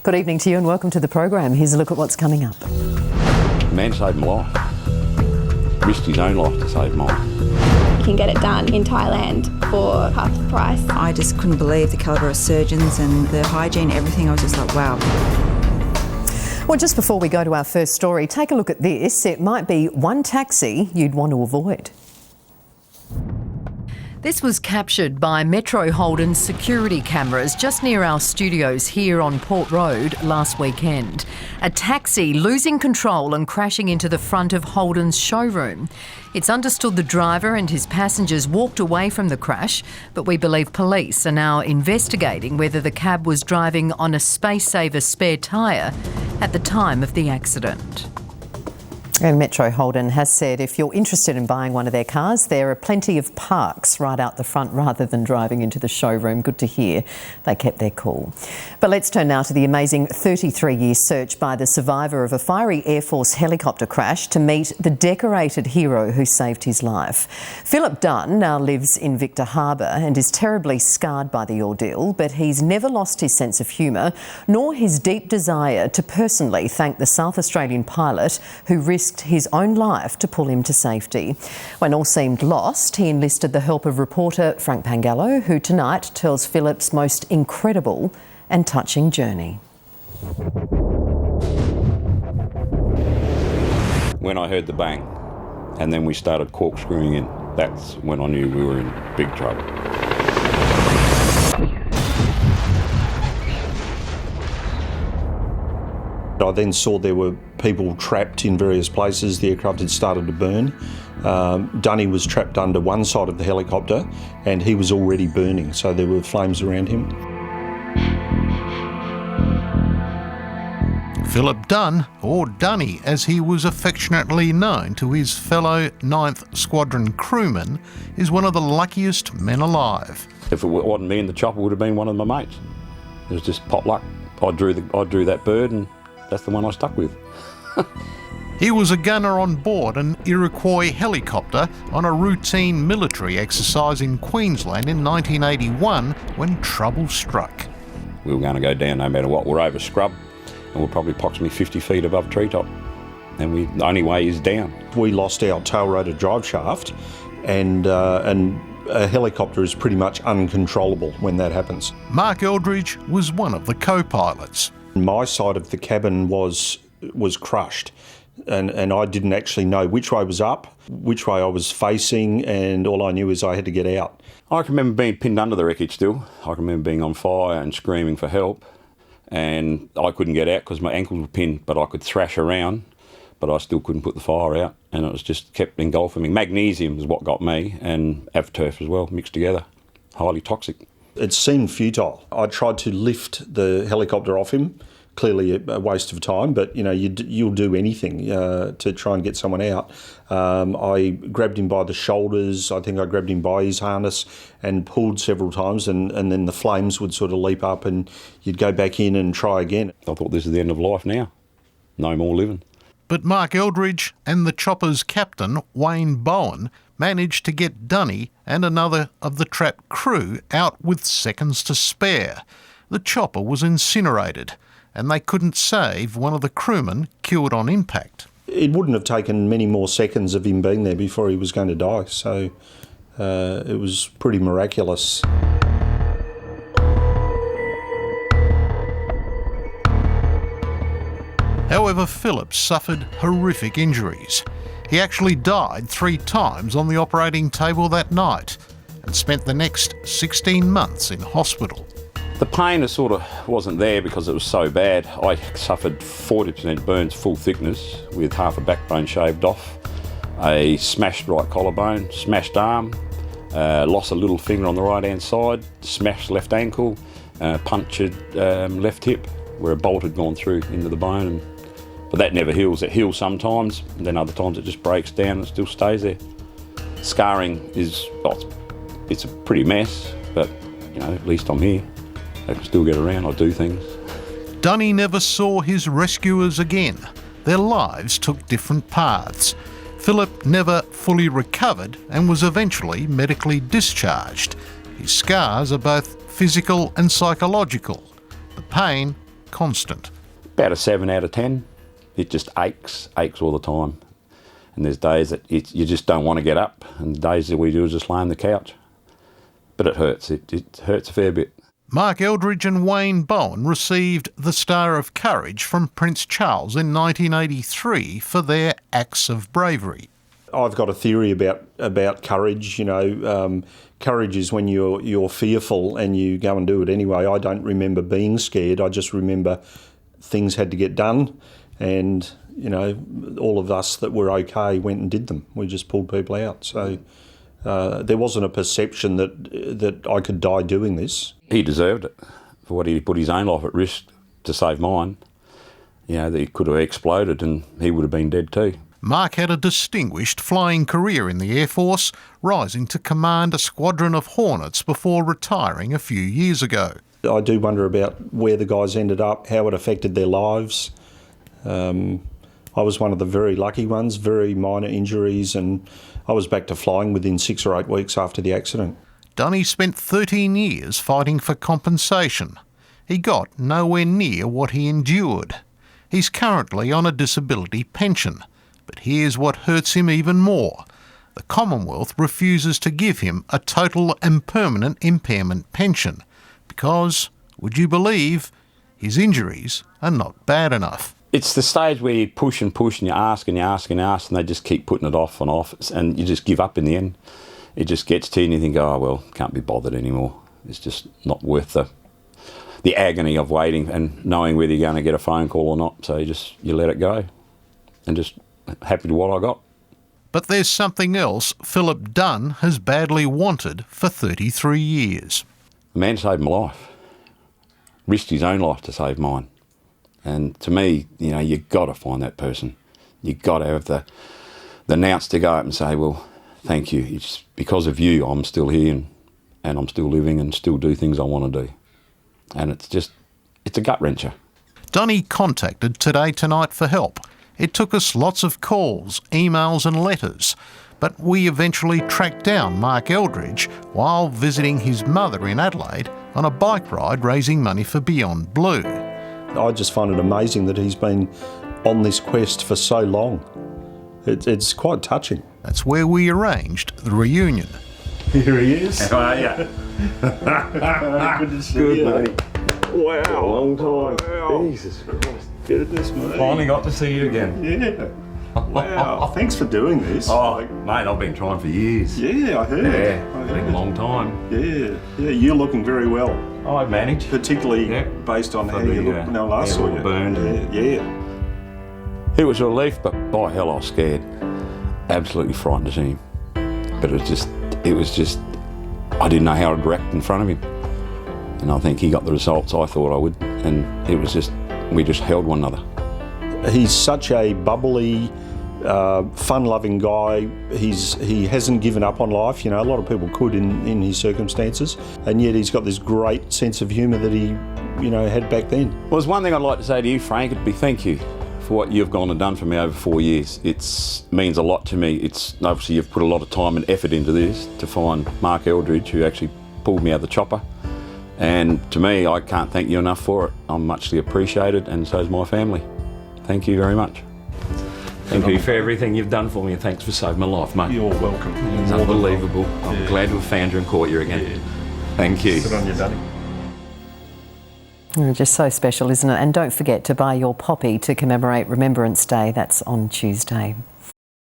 Good evening to you and welcome to the program. Here's a look at what's coming up. Man saved my life. Risked his own life to save mine. You can get it done in Thailand for half the price. I just couldn't believe the calibre of surgeons and the hygiene, everything. I was just like, wow. Well, just before we go to our first story, take a look at this. It might be one taxi you'd want to avoid. This was captured by Metro Holden's security cameras just near our studios here on Port Road last weekend. A taxi losing control and crashing into the front of Holden's showroom. It's understood the driver and his passengers walked away from the crash, but we believe police are now investigating whether the cab was driving on a Space-Saver spare tyre at the time of the accident. And Metro Holden has said if you're interested in buying one of their cars, there are plenty of parks right out the front rather than driving into the showroom. Good to hear they kept their cool. But let's turn now to the amazing 33-year search by the survivor of a fiery Air Force helicopter crash to meet the decorated hero who saved his life. Phillip Dunn now lives in Victor Harbour and is terribly scarred by the ordeal, but he's never lost his sense of humour nor his deep desire to personally thank the South Australian pilot who risked his own life to pull him to safety. When all seemed lost, he enlisted the help of reporter Frank Pangallo, who tonight tells Phillip's most incredible and touching journey. When I heard the bang and then we started corkscrewing in, that's when I knew we were in big trouble. I then saw there were people trapped in various places. The aircraft had started to burn. Dunny was trapped under one side of the helicopter and he was already burning, so there were flames around him. Phillip Dunn, or Dunny as he was affectionately known to his fellow 9th Squadron crewmen, is one of the luckiest men alive. If it wasn't me and the chopper, it would have been one of my mates. It was just pot luck. I drew that bird and that's the one I stuck with. He was a gunner on board an Iroquois helicopter on a routine military exercise in Queensland in 1981 when trouble struck. We were going to go down no matter what. We're over scrub and we're probably approximately 50 feet above treetop. And the only way is down. We lost our tail rotor drive shaft and a helicopter is pretty much uncontrollable when that happens. Mark Eldridge was one of the co-pilots. My side of the cabin was crushed and I didn't actually know which way was up, which way I was facing, and all I knew is I had to get out. I can remember being pinned under the wreckage still. I can remember being on fire and screaming for help, and I couldn't get out because my ankles were pinned, but I could thrash around, but I still couldn't put the fire out, and it was just kept engulfing me. Magnesium is what got me, and avturf as well, mixed together, highly toxic. It seemed futile. I tried to lift the helicopter off him, clearly a waste of time, but you know, you'll do anything to try and get someone out. I grabbed him by the shoulders, I think I grabbed him by his harness and pulled several times, and then the flames would sort of leap up and you'd go back in and try again. I thought this is the end of life now, no more living. But Mark Eldridge and the chopper's captain, Wayne Bowen, managed to get Dunny and another of the trapped crew out with seconds to spare. The chopper was incinerated and they couldn't save one of the crewmen killed on impact. It wouldn't have taken many more seconds of him being there before he was going to die, so it was pretty miraculous. However, Phillip suffered horrific injuries. He actually died 3 times on the operating table that night and spent the next 16 months in hospital. The pain sort of wasn't there because it was so bad. I suffered 40% burns full thickness with half a backbone shaved off, a smashed right collarbone, smashed arm, lost a little finger on the right hand side, smashed left ankle, punctured left hip where a bolt had gone through into the bone. But that never heals. It heals sometimes, and then other times it just breaks down and still stays there. Scarring is, it's a pretty mess, but you know, at least I'm here. I can still get around, I do things. Dunny never saw his rescuers again. Their lives took different paths. Phillip never fully recovered and was eventually medically discharged. His scars are both physical and psychological. The pain constant. About a 7 out of 10. It just aches all the time. And there's days that you just don't want to get up, and days that we do is just lay on the couch. But it hurts. It hurts a fair bit. Mark Eldridge and Wayne Bowen received the Star of Courage from Prince Charles in 1983 for their acts of bravery. I've got a theory about courage. You know, courage is when you're fearful and you go and do it anyway. I don't remember being scared. I just remember things had to get done, and you know, all of us that were okay went and did them. We just pulled people out. So there wasn't a perception that I could die doing this. He deserved it for what he put his own life at risk to save mine. You know, that he could have exploded and he would have been dead too. Mark had a distinguished flying career in the Air Force, rising to command a squadron of Hornets before retiring a few years ago. I do wonder about where the guys ended up, how it affected their lives. I was one of the very lucky ones, very minor injuries, and I was back to flying within 6 or 8 weeks after the accident. Dunn spent 13 years fighting for compensation. He got nowhere near what he endured. He's currently on a disability pension, but here's what hurts him even more. The Commonwealth refuses to give him a total and permanent impairment pension because, would you believe, his injuries are not bad enough. It's the stage where you push and push and you ask and you ask and you ask, and they just keep putting it off and off, and you just give up in the end. It just gets to you and you think, oh, well, can't be bothered anymore. It's just not worth the agony of waiting and knowing whether you're going to get a phone call or not. So you let it go and just happy with what I got. But there's something else Phillip Dunn has badly wanted for 33 years. The man saved my life. Risked his own life to save mine. And to me, you know, you've got to find that person. You've got to have the nous to go up and say, well, thank you. It's because of you I'm still here and I'm still living and still do things I want to do. And it's a gut-wrencher. Dunn contacted Today Tonight for help. It took us lots of calls, emails and letters, but we eventually tracked down Mark Eldridge while visiting his mother in Adelaide on a bike ride raising money for Beyond Blue. I just find it amazing that he's been on this quest for so long. It's quite touching. That's where we arranged the reunion. Here he is. How are you? Good to see you. Buddy. Wow. Long time. Wow. Jesus Christ. Goodness me. Finally got to see you again. Yeah. Wow. Thanks for doing this. Oh, mate, I've been trying for years. Yeah, I heard. Yeah, it's been a long time. Yeah, you're looking very well. I managed. Particularly based on how you look when I last saw you. Burned. Yeah. It was a relief, but by hell I was scared. Absolutely frightened to see him. But it was just, I didn't know how to react in front of him. And I think he got the results I thought I would. And it was just, we just held one another. He's such a bubbly, fun-loving guy. He hasn't given up on life. You know, a lot of people could in his circumstances, and yet he's got this great sense of humour that he, you know, had back then. Well, there's one thing I'd like to say to you, Frank. It'd be thank you for what you've gone and done for me over 4 years. It means a lot to me. It's obviously you've put a lot of time and effort into this to find Mark Eldridge, who actually pulled me out of the chopper. And to me, I can't thank you enough for it. I'm muchly appreciated, and so is my family. Thank you very much. Thank you for everything you've done for me, and thanks for saving my life, mate. You're welcome. It's unbelievable. I'm glad we've found you and caught you again. Yeah. Thank you. Sit on your Dunny. Just so special, isn't it? And don't forget to buy your poppy to commemorate Remembrance Day. That's on Tuesday.